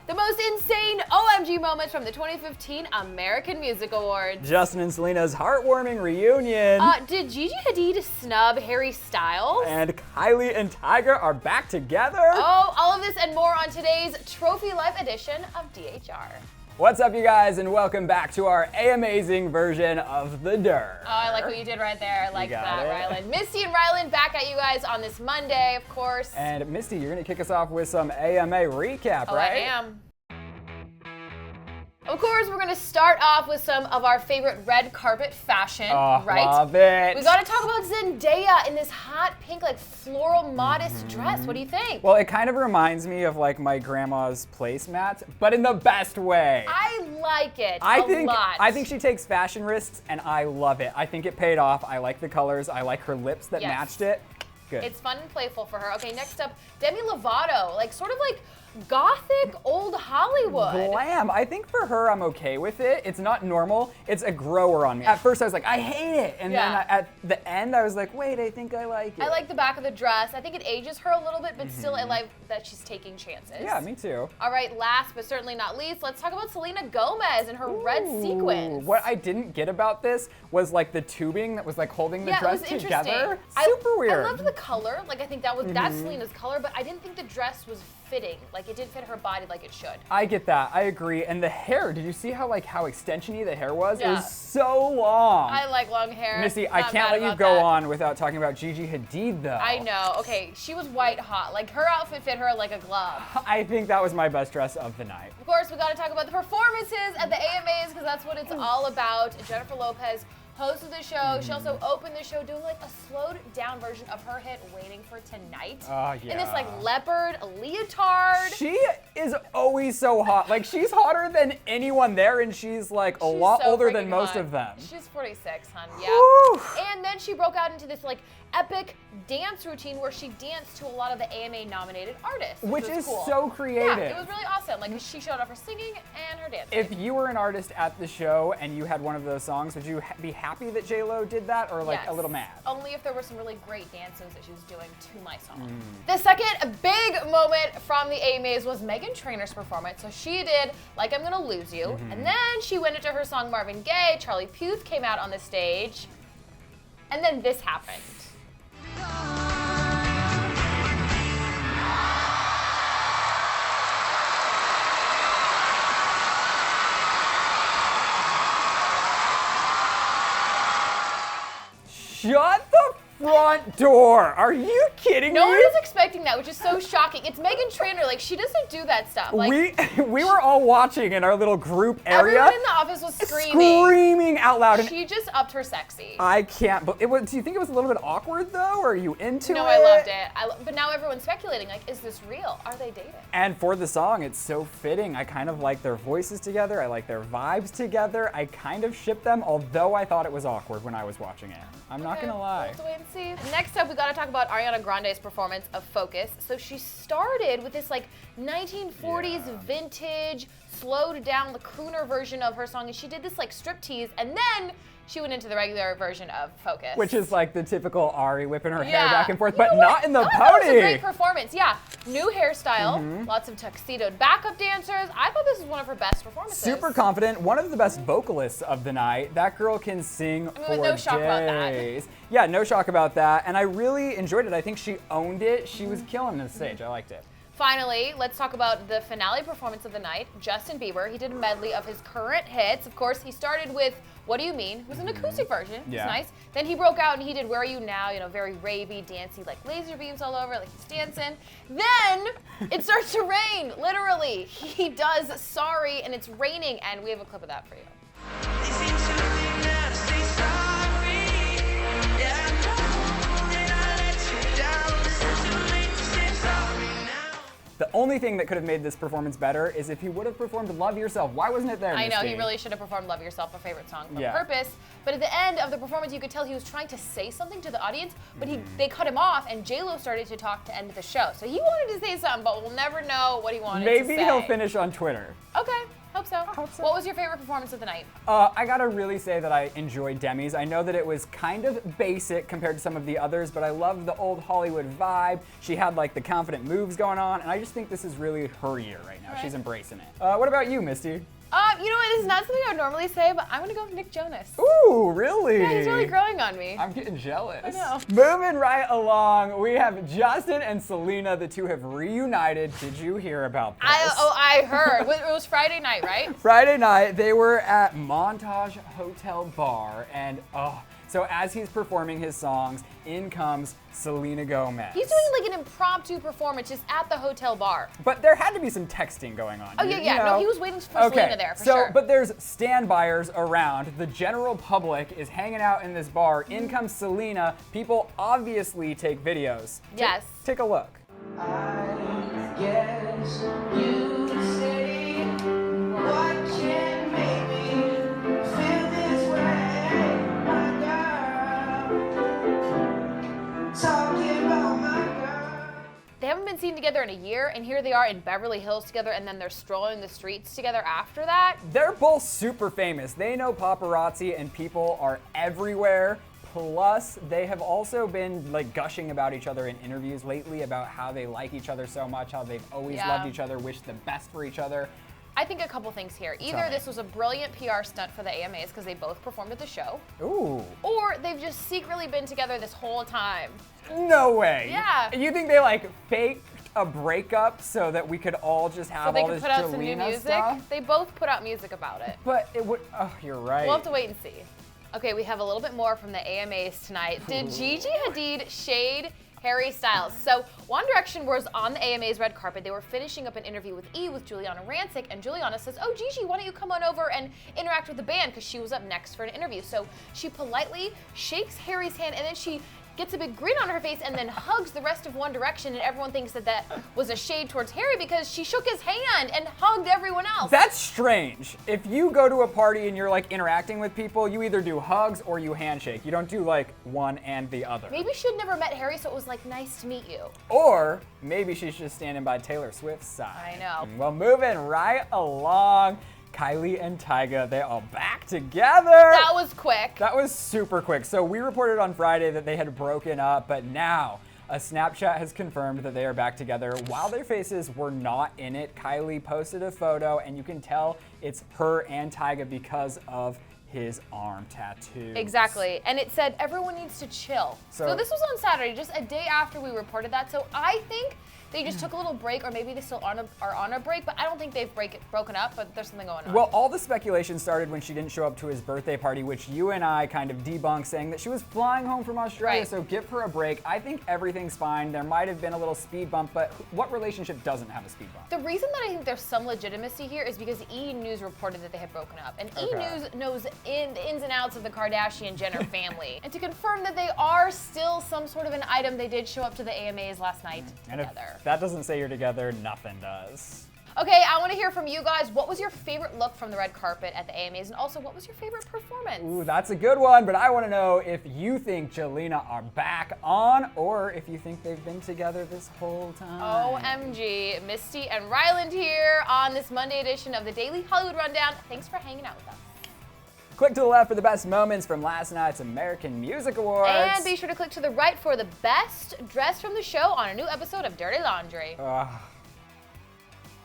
The most insane OMG moments from the 2015 American Music Awards. Justin and Selena's heartwarming reunion. Did Gigi Hadid snub Harry Styles? And Kylie and Tyga are back together. Oh, all of this and more on today's Trophy Life edition of DHR. What's up, you guys, and welcome back to our amazing version of The Dur. Oh, I like what you did right there. I like that, it. Rylan. Misty and Rylan back at you guys on this Monday, of course. And Misty, you're gonna kick us off with some AMA recap, I right? am. Of course, we're going to start off with some of our favorite red carpet fashion, right? Love it. We got to talk about Zendaya in this hot pink, like floral, modest dress. What do you think? Well, it kind of reminds me of like my grandma's placemat, but in the best way. I like it a lot. I think she takes fashion risks, and I love it. I think it paid off. I like the colors. I like her lips that matched it. Good. It's fun and playful for her. Okay, next up, Demi Lovato, like sort of like gothic old Hollywood. Glam. I think for her, I'm okay with it. It's not normal. It's a grower on me. At first, I was like, I hate it. And then at the end, I was like, wait, I think I like it. I like the back of the dress. I think it ages her a little bit, but still I like that she's taking chances. Yeah, me too. All right, last but certainly not least, let's talk about Selena Gomez and her red sequins. What I didn't get about this was like the tubing that was like holding the dress together. Super weird. I loved the color. Like I think that was that's Selena's color, but I didn't think the dress was fitting. Like it didn't fit her body like it should. I get that. I agree. And the hair, did you see how extensiony the hair was? Yeah. It was so long. I like long hair. Missy, I can't let you go on without talking about Gigi Hadid though. I know. Okay, she was white hot. Like her outfit fit her like a glove. I think that was my best dress of the night. Of course, we got to talk about the performances at the AMAs because that's what it's all about. Jennifer Lopez hosted the show. She also opened the show doing like a slowed down version of her hit Waiting for Tonight. Oh, yeah. In this like leopard leotard. She is always so hot. Like she's hotter than anyone there, and she's like a lot older than most of them. She's 46, hon. Yeah. And then she broke out into this like epic dance routine where she danced to a lot of the AMA nominated artists. Which is cool. so creative. Yeah, it was really awesome. Like she showed off her singing and her dancing. If you were an artist at the show and you had one of those songs, would you be happy that J-Lo did that, or like a little mad? Only if there were some really great dance moves that she was doing to my song. The second big moment from the AMAs was Meghan Trainor's performance. So she did Like I'm Gonna Lose You, and then she went into her song Marvin Gaye. Charlie Puth came out on the stage, and then this happened. Shut the front door. Are you kidding me? No one was expecting that, which is so shocking. It's Meghan Trainor. Like, she doesn't do that stuff. Like, we were all watching in our little group area. Everyone in the office was screaming. Screaming out loud. She just upped her sexy. I can't. But do you think it was a little bit awkward though? Or are you into it? No, I loved it. But now everyone's speculating. Like, is this real? Are they dating? And for the song, it's so fitting. I kind of like their voices together. I like their vibes together. I kind of ship them, although I thought it was awkward when I was watching it. I'm not gonna lie. We'll have to wait and see. Next up, we gotta talk about Ariana Grande's performance of Focus. So she started with this like 1940s vintage, slowed down the crooner version of her song, and she did this like striptease, and then she went into the regular version of Focus. Which is like the typical Ari whipping her hair back and forth, but know not in the pony. That was a great performance, yeah. New hairstyle, lots of tuxedoed backup dancers. I thought this was one of her best performances. Super confident, one of the best vocalists of the night. That girl can sing for no shock about that. days. Yeah, no shock about that. And I really enjoyed it. I think she owned it. She was killing the stage. I liked it. Finally, let's talk about the finale performance of the night. Justin Bieber, he did a medley of his current hits. Of course, he started with What Do You Mean? It was an acoustic version. It was nice. Then he broke out and he did Where Are You Now? You know, very ravey, dancey, like laser beams all over, like he's dancing. Then it starts to rain, literally. He does Sorry, and it's raining, and we have a clip of that for you. The only thing that could have made this performance better is if he would have performed Love Yourself. Why wasn't it there, I know, Misty? he really should have performed Love Yourself, a favorite song, on purpose. But at the end of the performance, you could tell he was trying to say something to the audience, but they cut him off, and J-Lo started to talk to end the show. So he wanted to say something, but we'll never know what he wanted to say. Maybe he'll finish on Twitter. Okay, hope so. I hope so. What was your favorite performance of the night? I gotta really say that I enjoyed Demi's. I know that it was kind of basic compared to some of the others, but I love the old Hollywood vibe. She had like the confident moves going on, and I just think this is really her year right now. She's embracing it. What about you, Misty? You know what, this is not something I would normally say, but I'm gonna go with Nick Jonas. Ooh, really? Yeah, he's really growing on me. I'm getting jealous. I know. Moving right along, we have Justin and Selena. The two have reunited. Did you hear about this? I heard. It was Friday night, right? Friday night, they were at Montage Hotel Bar, and so as he's performing his songs, in comes Selena Gomez. He's doing like an impromptu performance just at the hotel bar. But there had to be some texting going on. Oh, yeah. You know? No, he was waiting for Selena there, for sure. But there's standbyers around. The general public is hanging out in this bar. In comes Selena. People obviously take videos. Yes. Take a look. I guess you say what can make me feel this way, my girl. Talking about my girl. They haven't been seen together in a year, and here they are in Beverly Hills together, and then they're strolling the streets together after that. They're both super famous. They know paparazzi and people are everywhere. Plus, they have also been like gushing about each other in interviews lately about how they like each other so much, how they've always loved each other, wish the best for each other. I think a couple things here. Either this was a brilliant PR stunt for the AMAs because they both performed at the show. Ooh. Or they've just secretly been together this whole time. No way. Yeah. You think they like faked a breakup so that we could all just have So they all could this put out some new Jelena music. stuff? They both put out music about it. But it would, you're right. We'll have to wait and see. Okay, we have a little bit more from the AMAs tonight. Did Gigi Hadid shade Harry Styles? So One Direction was on the AMA's red carpet. They were finishing up an interview with E! With Juliana Rancic, and Juliana says, "Oh, Gigi, why don't you come on over and interact with the band?" Because she was up next for an interview. So she politely shakes Harry's hand, and then she gets a big grin on her face and then hugs the rest of One Direction, and everyone thinks that that was a shade towards Harry because she shook his hand and hugged everyone else. That's strange. If you go to a party and you're like interacting with people, you either do hugs or you handshake. You don't do like one and the other. Maybe she'd never met Harry, so it was like, nice to meet you. Or maybe she's just standing by Taylor Swift's side. I know. Well, moving right along, Kylie and Tyga, they are back together. That was quick. That was super quick. So we reported on Friday that they had broken up, but now a Snapchat has confirmed that they are back together. While their faces were not in it, Kylie posted a photo, and you can tell it's her and Tyga because of his arm tattoo. Exactly, and it said everyone needs to chill. So this was on Saturday, just a day after we reported that. So I think they just took a little break, or maybe they still are on a break, but I don't think they've broken up, but there's something going on. Well, all the speculation started when she didn't show up to his birthday party, which you and I kind of debunked, saying that she was flying home from Australia, so give her a break. I think everything's fine. There might have been a little speed bump, but what relationship doesn't have a speed bump? The reason that I think there's some legitimacy here is because E! News reported that they had broken up, and E! News knows the ins and outs of the Kardashian-Jenner family. And to confirm that they are still some sort of an item, they did show up to the AMAs last night together. And if that doesn't say you're together, nothing does. Okay, I want to hear from you guys. What was your favorite look from the red carpet at the AMAs? And also, what was your favorite performance? Ooh, that's a good one, but I want to know if you think Jelena are back on, or if you think they've been together this whole time. OMG, Misty and Ryland here on this Monday edition of the Daily Hollywood Rundown. Thanks for hanging out with us. Click to the left for the best moments from last night's American Music Awards. And be sure to click to the right for the best dress from the show on a new episode of Dirty Laundry.